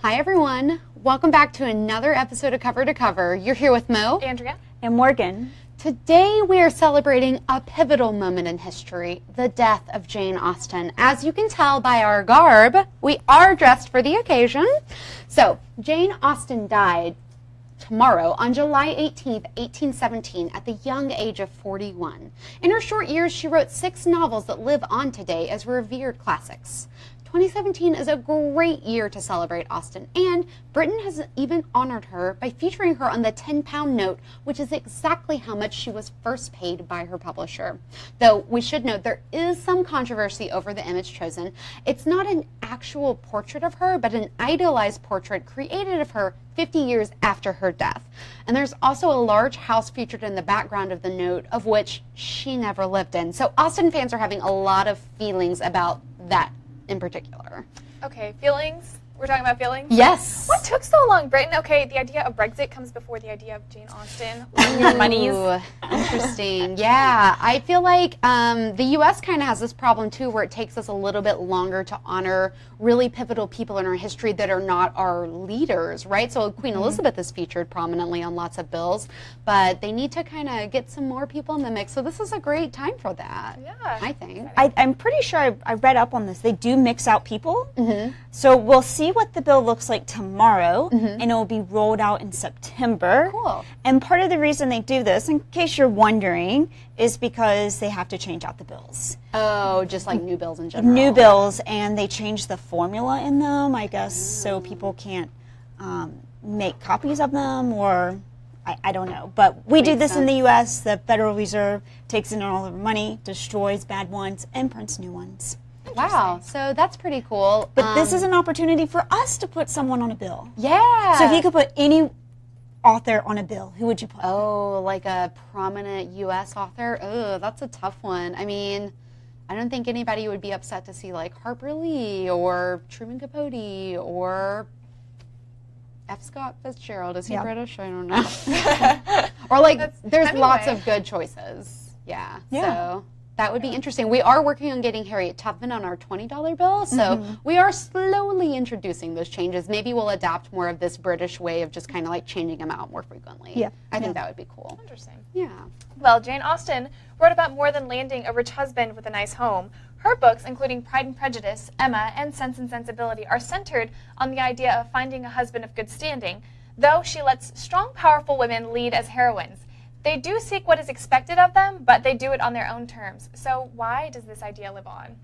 Hi, everyone. Welcome back to another episode of Cover to Cover. You're here with Mo, Andrea, and Morgan. Today, we are celebrating a pivotal moment in history, the death of Jane Austen. As you can tell by our garb, we are dressed for the occasion. So, Jane Austen died tomorrow on July 18th, 1817, at the young age of 41. In her short years, she wrote 6 novels that live on today as revered classics. 2017 is a great year to celebrate Austen, and Britain has even honored her by featuring her on the £10 note, which is exactly how much she was first paid by her publisher. Though we should note there is some controversy over the image chosen. It's not an actual portrait of her, but an idealized portrait created of her 50 years after her death. And there's also a large house featured in the background of the note, of which she never lived in. So Austen fans are having a lot of feelings about that in particular. Okay, feelings. We're talking about feelings? Yes. What took so long? Britain, okay, the idea of Brexit comes before the idea of Jane Austen. Your monies. Interesting. Yeah, I feel like the U.S. kind of has this problem too, where it takes us a little bit longer to honor really pivotal people in our history that are not our leaders, right? So Queen Elizabeth is featured prominently on lots of bills, but they need to kind of get some more people in the mix. So this is a great time for that, I think. I'm pretty sure I read up on this. They do mix out people. So we'll see what the bill looks like tomorrow, and it will be rolled out in September. Cool. And part of the reason they do this, in case you're wondering, is because they have to change out the bills. Oh, just like new bills in general. New bills, and they change the formula in them, I guess, so people can't make copies of them, or I don't know. But we do this in the U.S. The Federal Reserve takes in all of the money, destroys bad ones, and prints new ones. Wow, so that's pretty cool. But this is an opportunity for us to put someone on a bill. Yeah. So if you could put any author on a bill, who would you put? Oh, like a prominent U.S. author? Oh, that's a tough one. I mean, I don't think anybody would be upset to see like Harper Lee or Truman Capote or F. Scott Fitzgerald. Is he British? I don't know. Or like, there's lots of good choices. Yeah. So that would be interesting. We are working on getting Harriet Tubman on our $20 bill, so we are slowly introducing those changes. Maybe we'll adapt more of this British way of just kind of like changing them out more frequently. Yeah. I think that would be cool. Interesting. Yeah. Well, Jane Austen wrote about more than landing a rich husband with a nice home. Her books, including Pride and Prejudice, Emma, and Sense and Sensibility, are centered on the idea of finding a husband of good standing, though she lets strong, powerful women lead as heroines. They do seek what is expected of them, but they do it on their own terms. So why does this idea live on?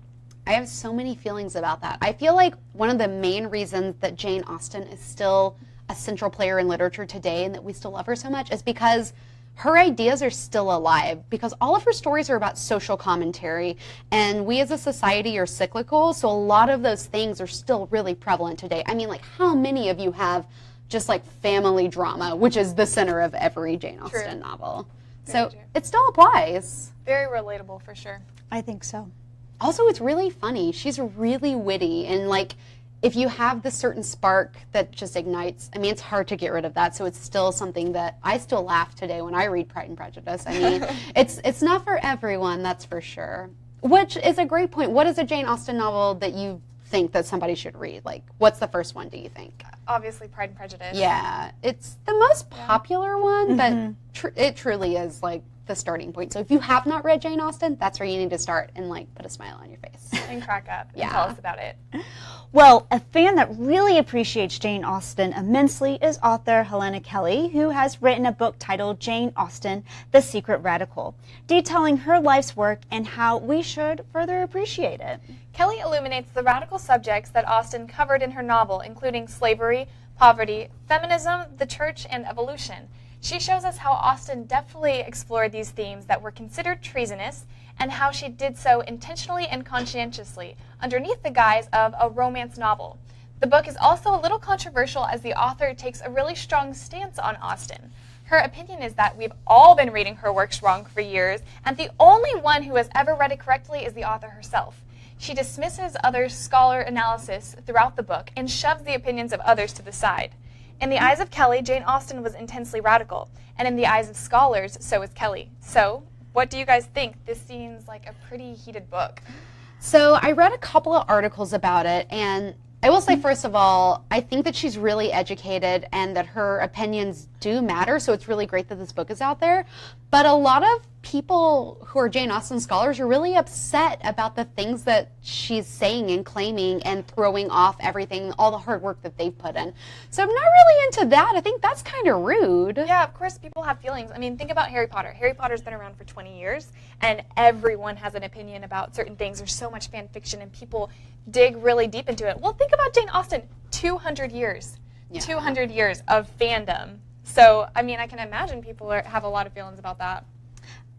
I have so many feelings about that. I feel like one of the main reasons that Jane Austen is still a central player in literature today and that we still love her so much is because her ideas are still alive, because all of her stories are about social commentary, and we as a society are cyclical, so a lot of those things are still really prevalent today. I mean, like, how many of you have just like family drama, which is the center of every Jane Austen novel? So it still applies. Very relatable for sure. I think so. Also, it's really funny. She's really witty, and like, if you have this certain spark that just ignites, I mean, it's hard to get rid of that, so it's still something that I still laugh today when I read Pride and Prejudice. I mean, it's not for everyone, that's for sure. Which is a great point. What is a Jane Austen novel that you think that somebody should read? Like, what's the first one, do you think? Obviously, Pride and Prejudice. Yeah, it's the most popular one, but it truly is like the starting point. So if you have not read Jane Austen, that's where you need to start and like put a smile on your face. And crack up and tell us about it. Well, a fan that really appreciates Jane Austen immensely is author Helena Kelly, who has written a book titled Jane Austen, The Secret Radical, detailing her life's work and how we should further appreciate it. Kelly illuminates the radical subjects that Austen covered in her novel, including slavery, poverty, feminism, the church, and evolution. She shows us how Austen deftly explored these themes that were considered treasonous, and how she did so intentionally and conscientiously, underneath the guise of a romance novel. The book is also a little controversial, as the author takes a really strong stance on Austen. Her opinion is that we've all been reading her works wrong for years, and the only one who has ever read it correctly is the author herself. She dismisses other scholar analysis throughout the book and shoves the opinions of others to the side. In the eyes of Kelly, Jane Austen was intensely radical, and in the eyes of scholars, so is Kelly. So, what do you guys think? This seems like a pretty heated book. So I read a couple of articles about it, and I will say, first of all, I think that she's really educated and that her opinions do matter, so it's really great that this book is out there. But a lot of people who are Jane Austen scholars are really upset about the things that she's saying and claiming and throwing off everything, all the hard work that they've put in. So I'm not really into that. I think that's kind of rude. Yeah, of course people have feelings. I mean, think about Harry Potter. Harry Potter's been around for 20 years, and everyone has an opinion about certain things. There's so much fan fiction, and people dig really deep into it. Well, think about Jane Austen. 200 years. Yeah. 200 years of fandom. So, I mean, I can imagine people have a lot of feelings about that.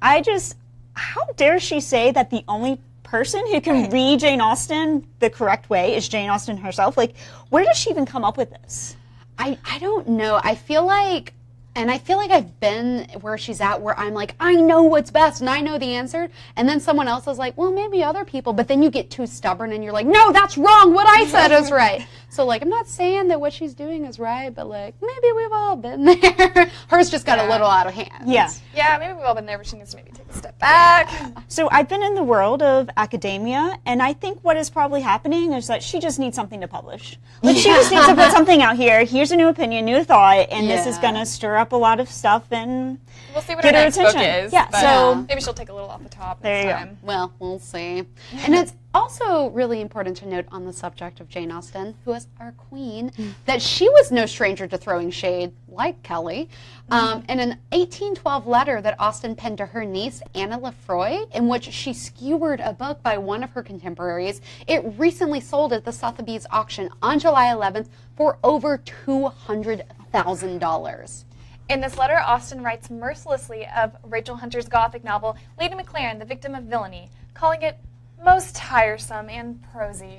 How dare she say that the only person who can read Jane Austen the correct way is Jane Austen herself? Like, where does she even come up with this? I don't know. I feel like I've been where she's at, where I'm like, I know what's best and I know the answer. And then someone else is like, well, maybe other people. But then you get too stubborn and you're like, no, that's wrong. What I said is right. So, like, I'm not saying that what she's doing is right, but, like, maybe we've all been there. Hers just got a little out of hand. Yeah. Yeah, maybe we've all been there, but she needs to maybe take a step back. So I've been in the world of academia, and I think what is probably happening is that she just needs something to publish. Like, she just needs to put something out here. Here's a new opinion, new thought, and this is going to stir up a lot of stuff and we'll see what get her her next attention. book is. Yeah, so maybe she'll take a little off the top there next you time. go. Well, we'll see. And it's also really important to note on the subject of Jane Austen, who is our queen, that she was no stranger to throwing shade, like Kelly. In an 1812 letter that Austen penned to her niece, Anna Lefroy, in which she skewered a book by one of her contemporaries, it recently sold at the Sotheby's auction on July 11th for over $200,000. In this letter, Austen writes mercilessly of Rachel Hunter's Gothic novel, Lady Maclaren, the Victim of Villainy, calling it most tiresome and prosy.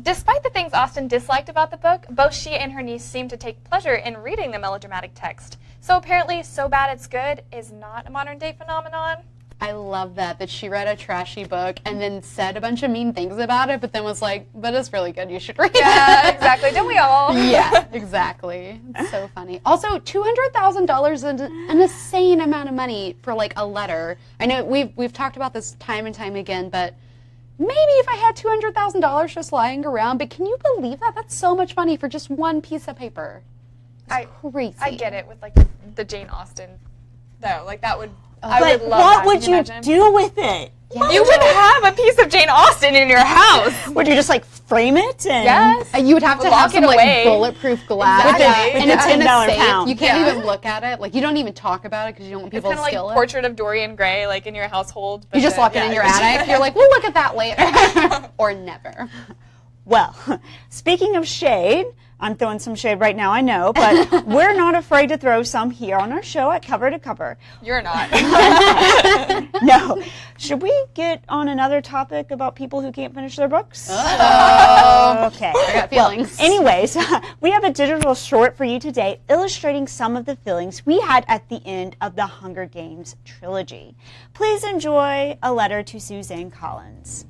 Despite the things Austen disliked about the book, both she and her niece seem to take pleasure in reading the melodramatic text. So apparently, so bad it's good is not a modern-day phenomenon. I love that she read a trashy book and then said a bunch of mean things about it, but then was like, but it's really good, you should read it. Yeah, exactly. Don't we all? Yeah, exactly. It's so funny. Also, $200,000 is an insane amount of money for, like, a letter. I know we've talked about this time and time again, but maybe if I had $200,000 just lying around, but can you believe that? That's so much money for just one piece of paper. It's crazy. I get it with, like, the Jane Austen, though. Like, that would... I but would love what that. would you do with it? Yeah. You would have a piece of Jane Austen in your house. Would you just, like, frame it? And Yes. You would have to have some, like, bulletproof glass. Exactly. And it's in a $10 safe. pound. You can't even look at it. Like, you don't even talk about it because you don't want people It's to kind of steal like it. Portrait of Dorian Gray, like, in your household. You just lock it in your attic. You're like, we'll look at that later. Or never. Well, speaking of shade, I'm throwing some shade right now, I know, but we're not afraid to throw some here on our show at Cover to Cover. You're not. No. Should we get on another topic about people who can't finish their books? Oh. Okay. I got feelings. Anyways, we have a digital short for you today illustrating some of the feelings we had at the end of the Hunger Games trilogy. Please enjoy a letter to Suzanne Collins.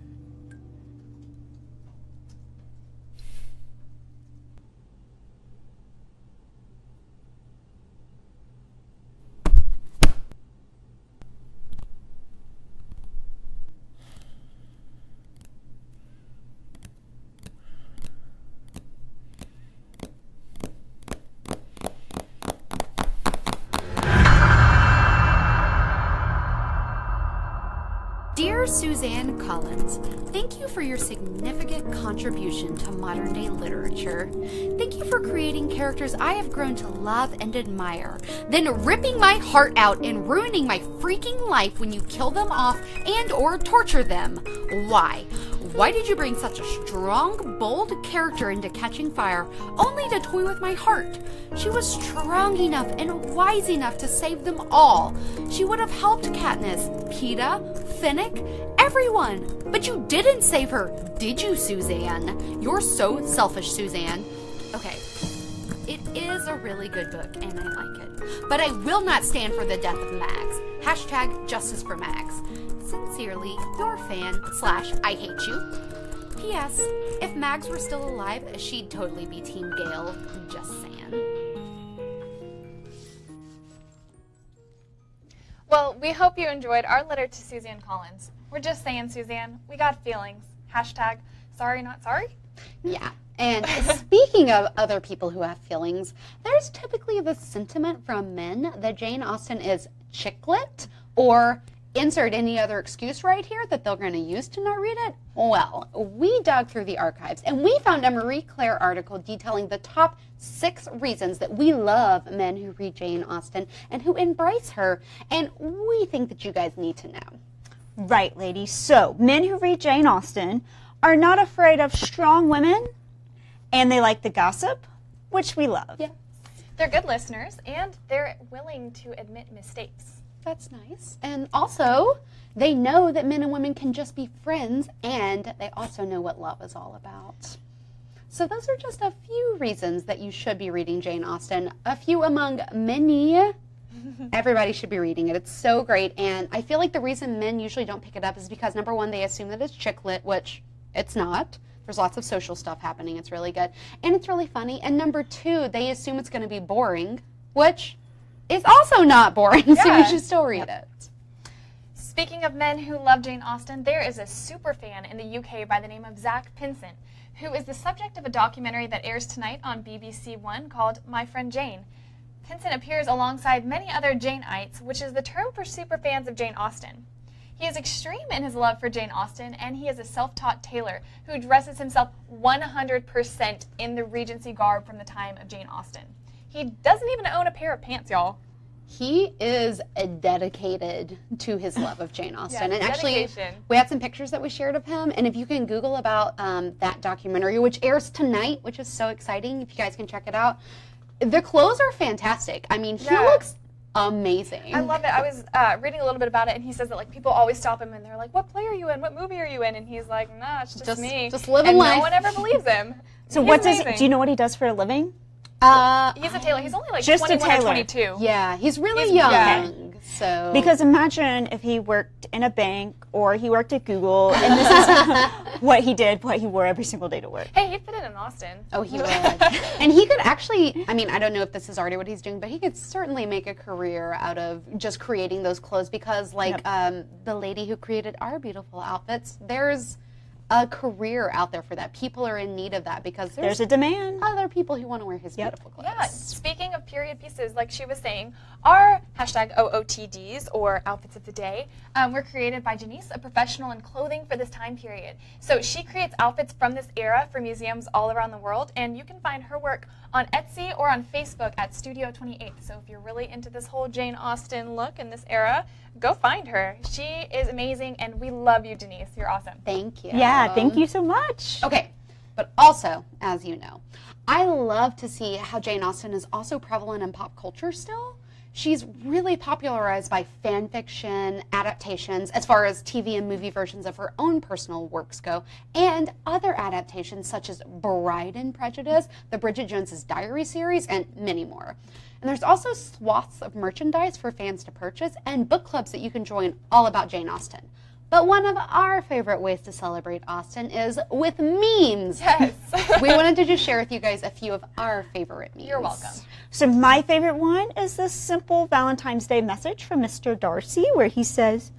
Dear Suzanne Collins, thank you for your significant contribution to modern-day literature. Thank you for creating characters I have grown to love and admire, then ripping my heart out and ruining my freaking life when you kill them off and or torture them. Why? Why did you bring such a strong, bold character into Catching Fire, only to toy with my heart? She was strong enough and wise enough to save them all. She would have helped Katniss, Peeta, Finnick, everyone. But you didn't save her, did you, Suzanne? You're so selfish, Suzanne. Okay, it is a really good book, and I like it. But I will not stand for the death of Mags. Hashtag justice for Mags. Sincerely, your fan / I hate you. P.S. If Mags were still alive, she'd totally be Team Gale. Just saying. Well, we hope you enjoyed our letter to Suzanne Collins. We're just saying, Suzanne, we got feelings. Hashtag sorry, not sorry. Yeah. And speaking of other people who have feelings, there's typically the sentiment from men that Jane Austen is chicklit, or insert any other excuse right here that they're going to use to not read it. Well, we dug through the archives and we found a Marie Claire article detailing the top 6 reasons that we love men who read Jane Austen and who embrace her, and we think that you guys need to know. Right, ladies. So, men who read Jane Austen are not afraid of strong women, and they like the gossip, which we love. Yeah. They're good listeners, and they're willing to admit mistakes. That's nice. And also, they know that men and women can just be friends, and they also know what love is all about. So those are just a few reasons that you should be reading Jane Austen. A few among many. Everybody should be reading it. It's so great. And I feel like the reason men usually don't pick it up is because, number one, they assume that it's chick lit, which it's not. There's lots of social stuff happening. It's really good. And it's really funny. And number two, they assume it's going to be boring, which is also not boring, so you should still read it. Speaking of men who love Jane Austen, there is a super fan in the UK by the name of Zach Pinson, who is the subject of a documentary that airs tonight on BBC One called My Friend Jane. Pinson appears alongside many other Janeites, which is the term for super fans of Jane Austen. He is extreme in his love for Jane Austen, and he is a self-taught tailor who dresses himself 100% in the Regency garb from the time of Jane Austen. He doesn't even own a pair of pants, y'all. He is dedicated to his love of Jane Austen. Yeah, and actually, dedication. we had some pictures that we shared of him. And if you can Google about that documentary, which airs tonight, which is so exciting, if you guys can check it out, the clothes are fantastic. I mean, he looks amazing. I love it. I was reading a little bit about it, and he says that like people always stop him and they're like, "What play are you in? What movie are you in?" And he's like, "Nah, it's just me." Just living and life. No one ever believes him. So He's do amazing. you know what he does for a living? He's a tailor. He's only like Just a 21 or tailor. 22. Yeah, he's really He's- young. yeah. So Because imagine if he worked in a bank or he worked at Google, and this is what he did, what he wore every single day to work. Hey, he'd fit in Austin. Oh, he would. And he could actually, I mean, I don't know if this is already what he's doing, but he could certainly make a career out of just creating those clothes because, like, the lady who created our beautiful outfits, there's a career out there for that. People are in need of that because There's a demand. other people who want to wear his beautiful clothes. Yeah, speaking of period pieces, like she was saying, our hashtag OOTDs, or outfits of the day, were created by Janice, a professional in clothing for this time period. So she creates outfits from this era for museums all around the world, and you can find her work on Etsy or on Facebook at Studio 28. So if you're really into this whole Jane Austen look in this era, go find her. She is amazing, and we love you, Denise. You're awesome. Thank you. Yeah, thank you so much. Okay, but also, as you know, I love to see how Jane Austen is also prevalent in pop culture still. She's really popularized by fan fiction, adaptations, as far as TV and movie versions of her own personal works go, and other adaptations such as Bride and Prejudice, the Bridget Jones's Diary series, and many more. And there's also swaths of merchandise for fans to purchase and book clubs that you can join all about Jane Austen. But one of our favorite ways to celebrate Austen is with memes. Yes. We wanted to just share with you guys a few of our favorite memes. You're welcome. So my favorite one is this simple Valentine's Day message from Mr. Darcy where he says,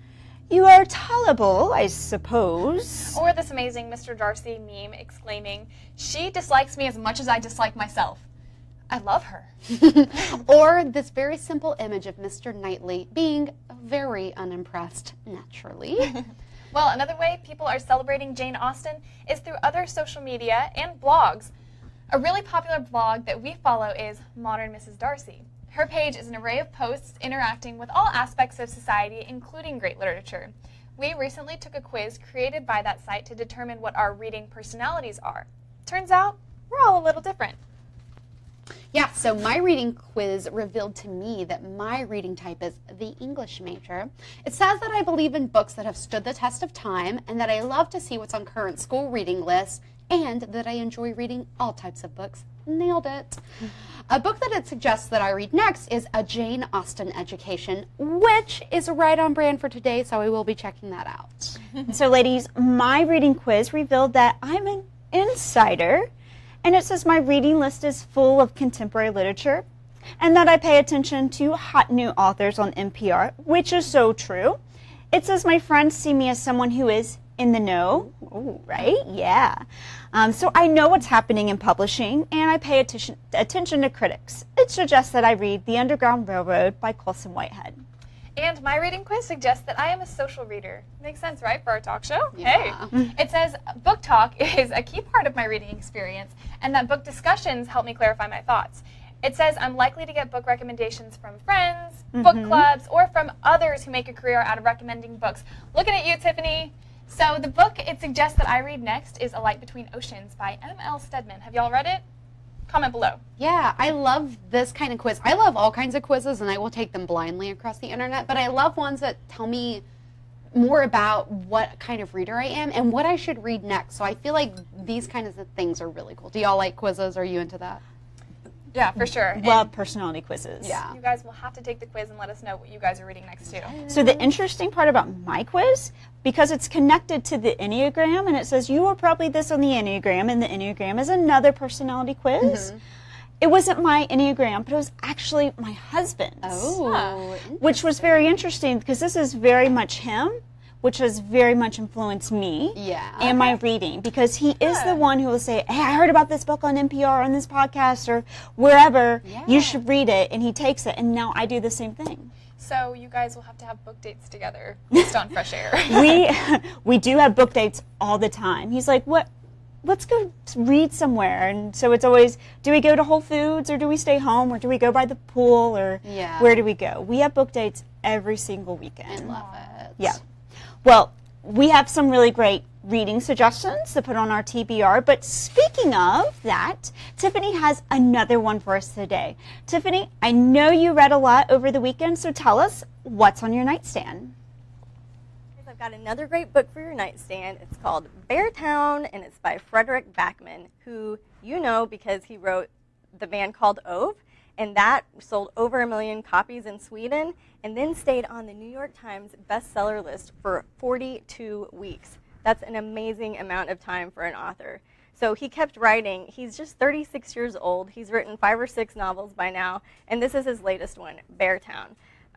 "You are tolerable, I suppose." Or this amazing Mr. Darcy meme exclaiming, "She dislikes me as much as I dislike myself. I love her." Or this very simple image of Mr. Knightley being very unimpressed, naturally. Well, another way people are celebrating Jane Austen is through other social media and blogs. A really popular blog that we follow is Modern Mrs. Darcy. Her page is an array of posts interacting with all aspects of society, including great literature. We recently took a quiz created by that site to determine what our reading personalities are. Turns out, we're all a little different. Yeah, so my reading quiz revealed to me that my reading type is the English major. It says that I believe in books that have stood the test of time and that I love to see what's on current school reading lists and that I enjoy reading all types of books. Nailed it. A book that it suggests that I read next is A Jane Austen Education, which is right on brand for today, so I will be checking that out. So ladies, my reading quiz revealed that I'm an insider, and it says my reading list is full of contemporary literature and that I pay attention to hot new authors on NPR, which is so true. It says my friends see me as someone who is in the know. Ooh, right? Yeah. So I know what's happening in publishing, and I pay attention to critics. It suggests that I read The Underground Railroad by Colson Whitehead. And my reading quiz suggests that I am a social reader. Makes sense, right, for our talk show? Yeah. Hey. It says book talk is a key part of my reading experience, and that book discussions help me clarify my thoughts. It says I'm likely to get book recommendations from friends, book clubs, or from others who make a career out of recommending books. Looking at you, Tiffany. So the book it suggests that I read next is A Light Between Oceans by M.L. Stedman. Have y'all read it? Comment below. Yeah, I love this kind of quiz. I love all kinds of quizzes, and I will take them blindly across the internet, but I love ones that tell me more about what kind of reader I am and what I should read next. So I feel like these kinds of things are really cool. Do y'all like quizzes? Are you into that? Yeah, for sure. Love personality quizzes. Yeah. You guys will have to take the quiz and let us know what you guys are reading next too. So the interesting part about my quiz, because it's connected to the Enneagram, and it says you are probably this on the Enneagram, and the Enneagram is another personality quiz. It wasn't my Enneagram, but it was actually my husband's. Oh, Which was very interesting, because this is very much him, which has very much influenced me and my reading, because he is the one who will say, hey, I heard about this book on NPR, on this podcast, or wherever, you should read it, and he takes it, and now I do the same thing. So you guys will have to have book dates together based on fresh air. We do have book dates all the time. He's like, what? Let's go read somewhere. And so it's always, do we go to Whole Foods, or do we stay home, or do we go by the pool, or where do we go? We have book dates every single weekend. I love it. Yeah. Well, we have some really great reading suggestions to put on our TBR, but speaking of that, Tiffany has another one for us today. Tiffany, I know you read a lot over the weekend, so tell us what's on your nightstand. I've got another great book for your nightstand. It's called Beartown, and it's by Frederick Backman, who you know because he wrote The Man Called Ove, and that sold over 1 million copies in Sweden, and then stayed on the New York Times bestseller list for 42 weeks. That's an amazing amount of time for an author. So he kept writing. He's just 36 years old. He's written 5 or 6 novels by now, and this is his latest one, Beartown.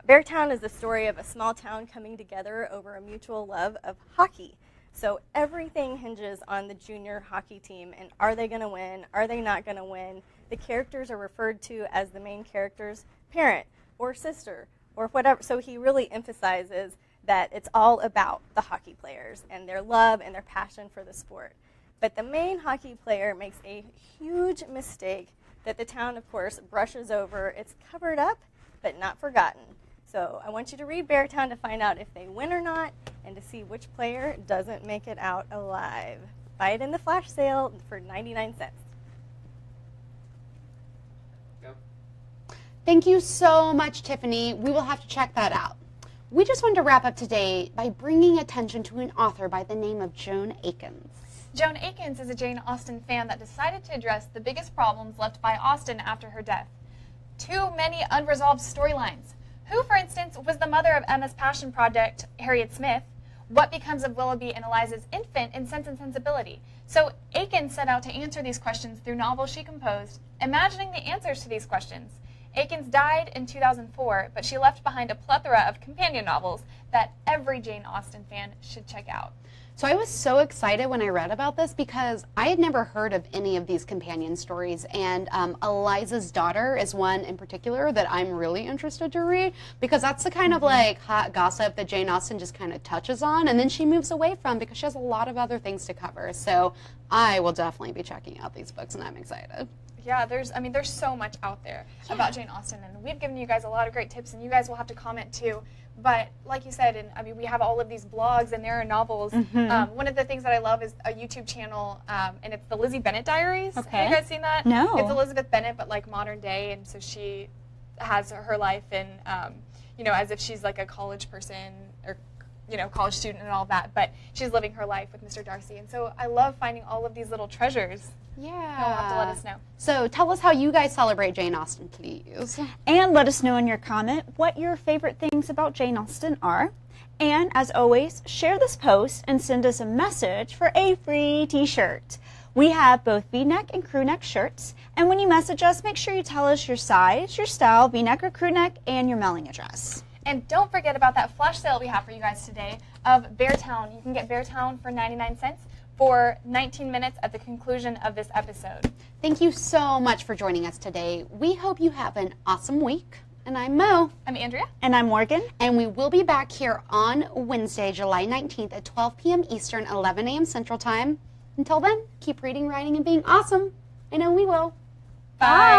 Beartown is the story of a small town coming together over a mutual love of hockey. So everything hinges on the junior hockey team, and are they going to win? Are they not going to win? The characters are referred to as the main character's parent or sister or whatever. So he really emphasizes that it's all about the hockey players and their love and their passion for the sport. But the main hockey player makes a huge mistake that the town, of course, brushes over. It's covered up, but not forgotten. So I want you to read Beartown to find out if they win or not, and to see which player doesn't make it out alive. Buy it in the flash sale for 99 cents. Thank you so much, Tiffany. We will have to check that out. We just wanted to wrap up today by bringing attention to an author by the name of Joan Akins. Joan Akins is a Jane Austen fan that decided to address the biggest problems left by Austen after her death. Too many unresolved storylines. Who, for instance, was the mother of Emma's passion project, Harriet Smith? What becomes of Willoughby and Eliza's infant in Sense and Sensibility? So Akins set out to answer these questions through novels she composed, imagining the answers to these questions. Akins died in 2004, but she left behind a plethora of companion novels that every Jane Austen fan should check out. So I was so excited when I read about this because I had never heard of any of these companion stories, and Eliza's Daughter is one in particular that I'm really interested to read, because that's the kind of like hot gossip that Jane Austen just kind of touches on and then she moves away from because she has a lot of other things to cover. So I will definitely be checking out these books, and I'm excited. Yeah, there's so much out there about Jane Austen, and we've given you guys a lot of great tips, and you guys will have to comment too. But like you said, and we have all of these blogs, and there are novels. One of the things that I love is a YouTube channel, and it's the Lizzie Bennet Diaries. Okay. Have you guys seen that? No. It's Elizabeth Bennet, but like modern day, and so she has her life in, as if she's like a college person or college student and all that, but she's living her life with Mr. Darcy. And so I love finding all of these little treasures. Yeah. You'll have to let us know. So tell us how you guys celebrate Jane Austen, please. And let us know in your comment what your favorite things about Jane Austen are. And as always, share this post and send us a message for a free t-shirt. We have both V-neck and crew neck shirts. And when you message us, make sure you tell us your size, your style, V-neck or crew neck, and your mailing address. And don't forget about that flash sale we have for you guys today of Beartown. You can get Beartown for 99 cents for 19 minutes at the conclusion of this episode. Thank you so much for joining us today. We hope you have an awesome week. And I'm Mo. I'm Andrea. And I'm Morgan. And we will be back here on Wednesday, July 19th at 12 p.m. Eastern, 11 a.m. Central Time. Until then, keep reading, writing, and being awesome. I know we will. Bye.